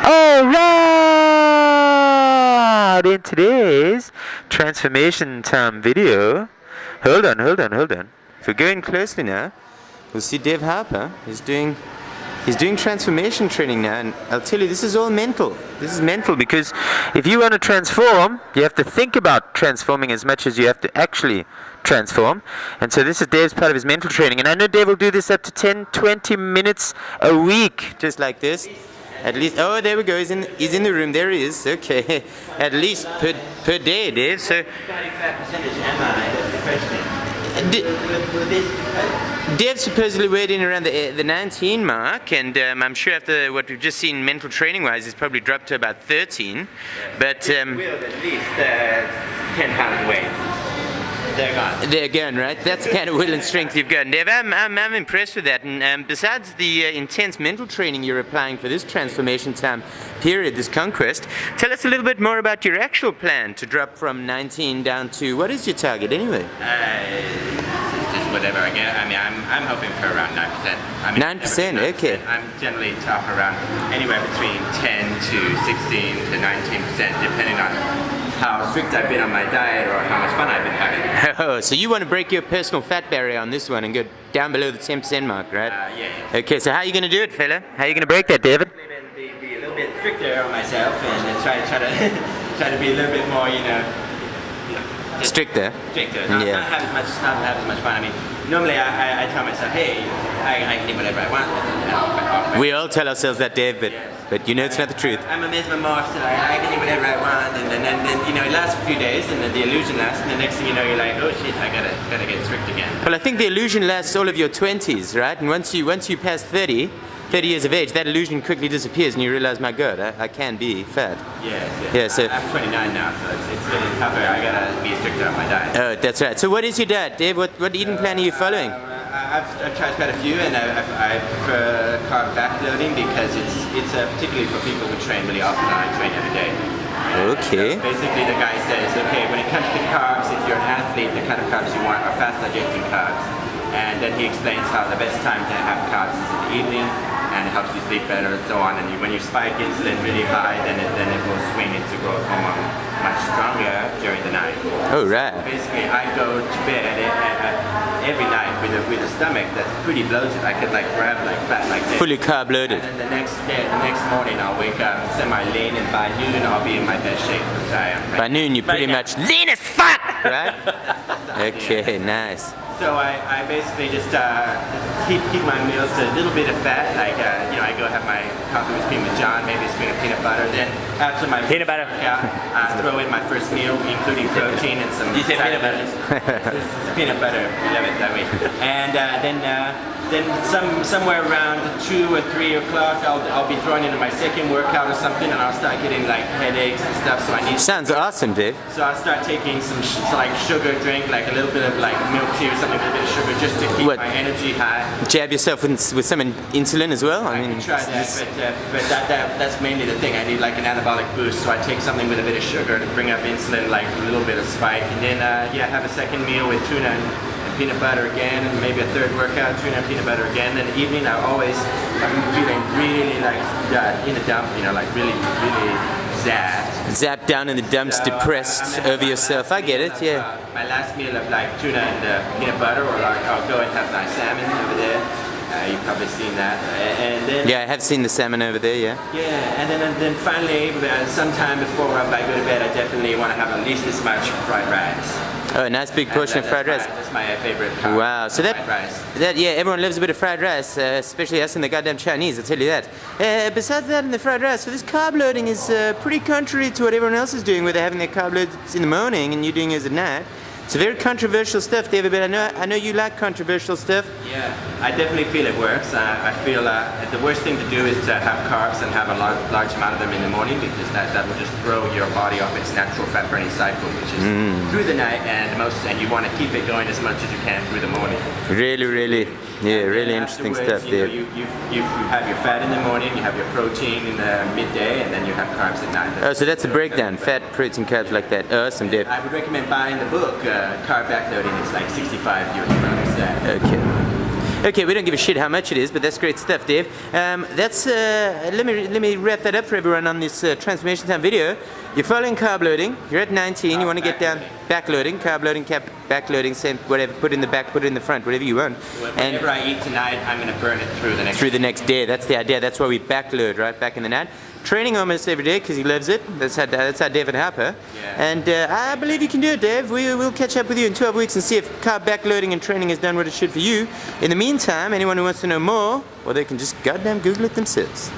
Alright! In today's transformation time video, hold on. If we're going closely now, we'll see Dave Harpa. He's doing transformation training now, and I'll tell you, this is all mental. This is mental because if you want to transform, you have to think about transforming as much as you have to actually transform. And so this is Dave's part of his mental training. And I know Dave will do this up to 10-20 minutes a week, just like this. At least, oh, there we go. He's in the room. There he is. Okay, at least per day, Dave. So, Dave supposedly weighed in around the 19 mark, and I'm sure after what we've just seen, mental training-wise, he's probably dropped to about 13. But will at least 10 pounds weight. They're gone. They're gone, right? That's the kind of will and strength you've got. Dave, I'm impressed with that. And besides the intense mental training you're applying for this transformation time period, this conquest, tell us a little bit more about your actual plan to drop from 19 down to, what is your target anyway? Just whatever I get. I mean, I'm hoping for around 9%. I mean, 9%, okay. I'm generally top around anywhere between 10 to 16 to 19%, depending on how strict I've been on my diet or how much fun I've been having. Oh, so you want to break your personal fat barrier on this one and go down below the 10% mark, right? Yeah. Okay, so how are you going to do it, fella? How are you going to break that, David? Be a little bit stricter on myself and try to be a little bit more, Stricter. Not have as much fun. I mean, normally I tell myself, hey, I can do whatever I want. We all tell ourselves that, Dave, but you know it's not the truth. I'm a mesmorph, so I can do whatever I want, and then it lasts a few days, and then the illusion lasts, and the next thing you know, you're like, oh shit, I gotta get strict again. Well, I think the illusion lasts all of your 20s, right? And once you pass 30 years of age, that illusion quickly disappears, and you realize, my God, I can be fat. Yeah. So I'm 29 now, so it's really tougher. I gotta be stricter on my diet. Oh, that's right. So what is your diet, Dave? What eating plan are you following? I've tried quite a few, and I prefer carb backloading because it's particularly for people who train really often. I train every day. Okay. So basically, the guy says, okay, when it comes to carbs, if you're an athlete, the kind of carbs you want are fast digesting carbs. And then he explains how the best time to have carbs is in the evening, and it helps you sleep better and so on. And when you spike insulin really high, then it will swing into growth hormone much stronger during the night. Oh, right. So basically, I go to bed every night with a stomach that's pretty bloated. I could grab fat like this. Fully carb loaded. And then the next morning I'll wake up semi-lean, and by noon I'll be in my best shape. By noon you're pretty much lean as fuck, right? Okay, nice. So I basically just keep my meals to a little bit of fat. I go have my coffee with cream with John, maybe a spoon of peanut butter. Then after my peanut butter, I throw in my first meal, including protein and some. You say peanut butter? This is peanut butter. We love it that way. And then somewhere around 2 or 3 o'clock, I'll be throwing into my second workout or something, and I'll start getting headaches and stuff. So I need. Sounds awesome, Dave. So I'll start taking some sugar drink, a little bit of milk tea or something, a little bit of sugar, just to keep my energy high. Jab yourself with some insulin as well. I mean, try that, but that's mainly the thing. I need an anabolic boost, so I take something with a bit of sugar to bring up insulin, a little bit of spike, and then have a second meal with tuna and peanut butter again, and maybe a third workout, tuna and peanut butter again. Then in the evening, I'm feeling really in the dump, really zapped down in the dumps, so, depressed over yourself. I get it, yeah. My last meal of tuna and peanut butter, or I'll go and have my salmon over there. You've probably seen that. And then, yeah, I have seen the salmon over there, yeah. Yeah, and then finally, sometime before I go to bed, I definitely want to have at least this much fried rice. Oh, a nice big portion of fried rice. That's my favorite carb. Wow, so fried rice. Yeah, everyone loves a bit of fried rice, especially us and the goddamn Chinese, I'll tell you that. Besides that and the fried rice, so this carb loading is pretty contrary to what everyone else is doing, where they're having their carb loads in the morning and you're doing it at night. It's very controversial stuff, David, but I know you like controversial stuff. Yeah, I definitely feel it works. I feel the worst thing to do is to have carbs and have a large amount of them in the morning, because that will just throw your body off its natural fat burning cycle, which is through the night, and you want to keep it going as much as you can through the morning. Really interesting stuff, Dave. You have your fat in the morning, you have your protein in the midday, and then you have carbs at night. Oh, so that's a breakdown, fat, protein, carbs like that. Awesome, Dave. I would recommend buying the book, Carb Backloading. It's 65 US dollars. Okay. Okay, we don't give a shit how much it is, but that's great stuff, Dave. That's let me wrap that up for everyone on this transformation time video. You're following carb loading. You're at 19. You want to get down backloading, carb loading, backloading, same whatever. Put it in the back, put it in the front, whatever you want. Whenever I eat tonight, I'm going to burn it through the next day. That's the idea. That's why we backload, right, back in the night. Training almost every day because he loves it. That's how Deffid Harpa. Yeah. And I believe you can do it, Dave. We'll catch up with you in 12 weeks and see if carb backloading and training has done what it should for you. In the meantime, anyone who wants to know more, well, they can just goddamn Google it themselves.